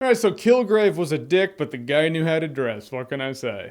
Alright, so Kilgrave was a dick, but the guy knew how to dress. What can I say?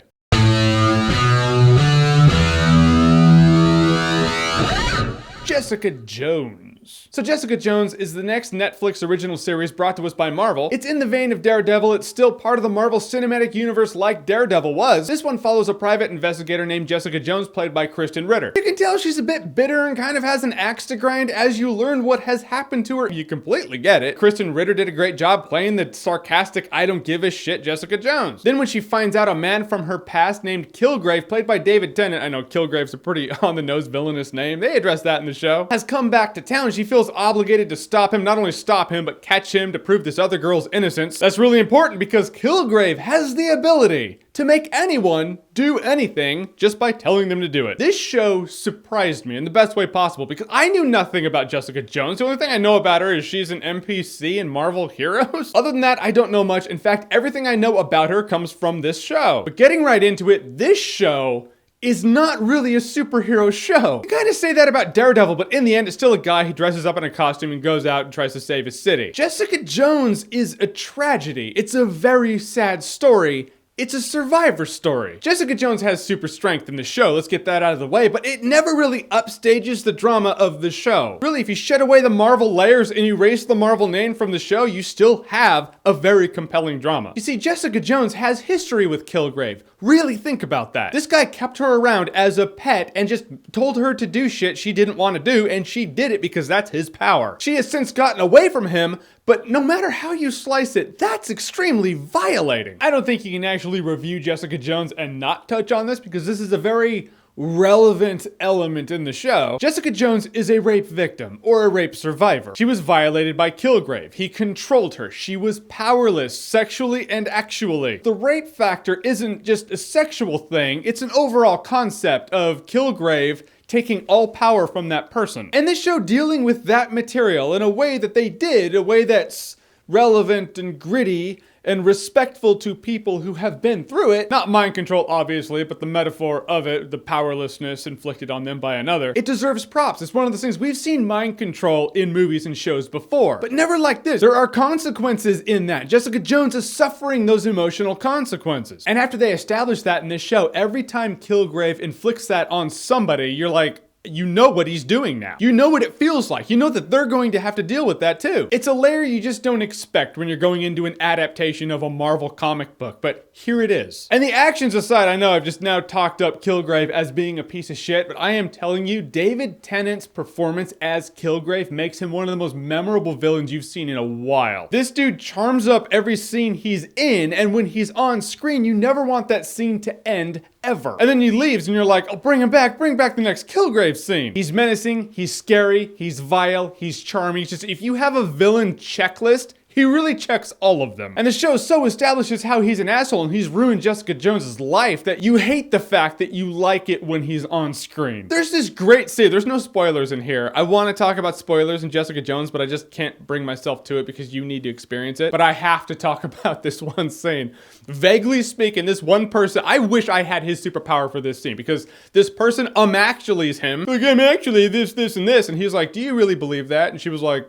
Jessica Jones. So Jessica Jones is the next Netflix original series brought to us by Marvel. It's in the vein of Daredevil. It's still part of the Marvel Cinematic Universe like Daredevil was. This one follows a private investigator named Jessica Jones, played by Kristen Ritter. You can tell she's a bit bitter and kind of has an axe to grind as you learn what has happened to her. You completely get it. Kristen Ritter did a great job playing the sarcastic, I don't give a shit Jessica Jones. Then when she finds out a man from her past named Kilgrave, played by David Tennant, I know Kilgrave's a pretty on-the-nose villainous name, they address that in the show, has come back to town. She feels obligated to stop him, not only stop him, but catch him to prove this other girl's innocence. That's really important because Kilgrave has the ability to make anyone do anything just by telling them to do it. This show surprised me in the best way possible because I knew nothing about Jessica Jones. The only thing I know about her is she's an NPC in Marvel Heroes. Other than that, I don't know much. In fact, everything I know about her comes from this show. But getting right into it, this show is not really a superhero show. You kind of say that about Daredevil, but in the end, it's still a guy who dresses up in a costume and goes out and tries to save his city. Jessica Jones is a tragedy. It's a very sad story. It's a survivor story. Jessica Jones has super strength in the show, let's get that out of the way, but it never really upstages the drama of the show. Really, if you shed away the Marvel layers and erase the Marvel name from the show, you still have a very compelling drama. You see, Jessica Jones has history with Kilgrave. Really think about that. This guy kept her around as a pet and just told her to do shit she didn't want to do, and she did it because that's his power. She has since gotten away from him, but no matter how you slice it, that's extremely violating. I don't think you can actually review Jessica Jones and not touch on this because this is a very relevant element in the show. Jessica Jones is a rape victim or a rape survivor. She was violated by Kilgrave. He controlled her. She was powerless sexually and actually. The rape factor isn't just a sexual thing, it's an overall concept of Kilgrave taking all power from that person. And this show dealing with that material in a way that they did, a way that's relevant and gritty and respectful to people who have been through it. Not mind control, obviously, but the metaphor of it, the powerlessness inflicted on them by another. It deserves props. It's one of those things, we've seen mind control in movies and shows before, but never like this. There are consequences in that. Jessica Jones is suffering those emotional consequences. And after they establish that in this show, every time Kilgrave inflicts that on somebody, you're like, you know what he's doing now. You know what it feels like. You know that they're going to have to deal with that too. It's a layer you just don't expect when you're going into an adaptation of a Marvel comic book, but here it is. And the actions aside, I know I've just now talked up Kilgrave as being a piece of shit, but I am telling you, David Tennant's performance as Kilgrave makes him one of the most memorable villains you've seen in a while. This dude charms up every scene he's in, and when he's on screen, you never want that scene to end ever. And then he leaves and you're like, oh, bring back the next Kilgrave scene. He's menacing, he's scary, he's vile, he's charming. It's just, if you have a villain checklist, he really checks all of them. And the show so establishes how he's an asshole and he's ruined Jessica Jones's life that you hate the fact that you like it when he's on screen. There's this great scene, there's no spoilers in here. I want to talk about spoilers in Jessica Jones, but I just can't bring myself to it because you need to experience it. But I have to talk about this one scene. Vaguely speaking, this one person, I wish I had his superpower for this scene because this person actually is him. Like, I'm actually this, and this. And he's like, do you really believe that? And she was like,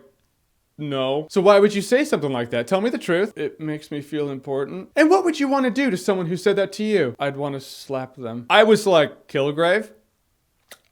no. So why would you say something like that? Tell me the truth. It makes me feel important. And what would you want to do to someone who said that to you? I'd want to slap them. I was like, Kilgrave,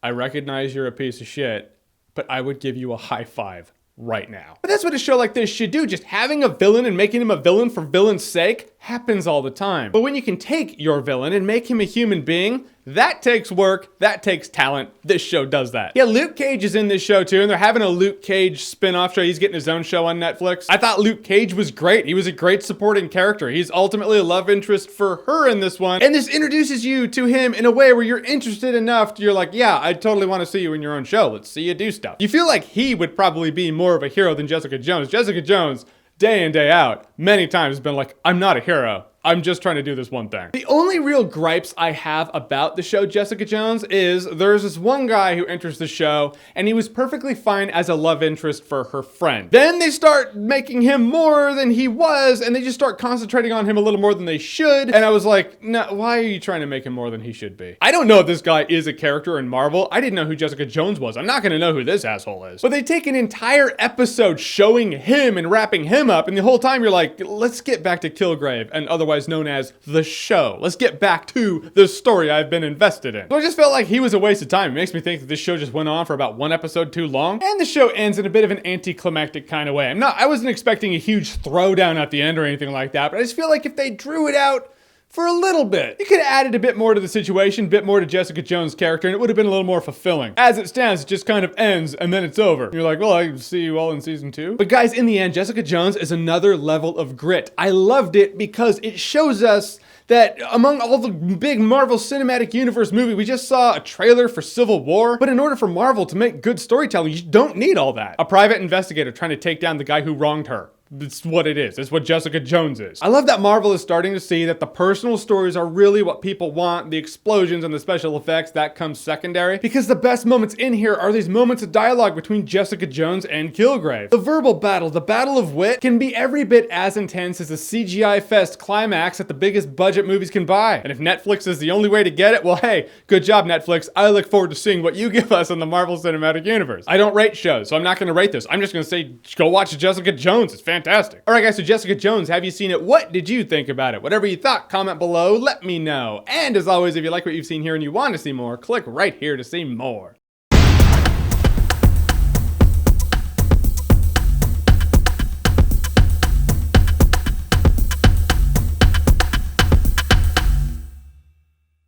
I recognize you're a piece of shit, but I would give you a high five right now. But that's what a show like this should do. Just having a villain and making him a villain for villain's sake happens all the time. But when you can take your villain and make him a human being, that takes work, that takes talent. This show does that. Yeah, Luke Cage is in this show too, and they're having a Luke Cage spin-off show. He's getting his own show on Netflix. I thought Luke Cage was great. He was a great supporting character. He's ultimately a love interest for her in this one. And this introduces you to him in a way where you're interested enough to, you're like, yeah, I totally want to see you in your own show. Let's see you do stuff. You feel like he would probably be more of a hero than Jessica Jones. Jessica Jones, day in, day out, many times has been like, I'm not a hero. I'm just trying to do this one thing. The only real gripes I have about the show Jessica Jones is there's this one guy who enters the show and he was perfectly fine as a love interest for her friend. Then they start making him more than he was and they just start concentrating on him a little more than they should. And I was like, no, why are you trying to make him more than he should be? I don't know if this guy is a character in Marvel. I didn't know who Jessica Jones was. I'm not gonna know who this asshole is. But they take an entire episode showing him and wrapping him up, and the whole time you're like, let's get back to Kilgrave, and otherwise known as the show. Let's get back to the story I've been invested in. So I just felt like he was a waste of time. It makes me think that this show just went on for about one episode too long, and the show ends in a bit of an anticlimactic kind of way. I wasn't expecting a huge throwdown at the end or anything like that, but I just feel like if they drew it out for a little bit, you could have added a bit more to the situation, a bit more to Jessica Jones' character, and it would have been a little more fulfilling. As it stands, it just kind of ends, and then it's over. You're like, well, I see you all in season 2. But guys, in the end, Jessica Jones is another level of grit. I loved it because it shows us that among all the big Marvel Cinematic Universe movies, we just saw a trailer for Civil War, but in order for Marvel to make good storytelling, you don't need all that. A private investigator trying to take down the guy who wronged her. It's what it is. It's what Jessica Jones is. I love that Marvel is starting to see that the personal stories are really what people want. The explosions and the special effects, that comes secondary. Because the best moments in here are these moments of dialogue between Jessica Jones and Kilgrave. The verbal battle, the battle of wit, can be every bit as intense as the CGI fest climax that the biggest budget movies can buy. And if Netflix is the only way to get it, well, hey, good job, Netflix. I look forward to seeing what you give us in the Marvel Cinematic Universe. I don't rate shows, so I'm not gonna rate this. I'm just gonna say, go watch Jessica Jones. It's fantastic. All right, guys, so Jessica Jones, have you seen it? What did you think about it? Whatever you thought, comment below, let me know. And as always, if you like what you've seen here and you want to see more, click right here to see more.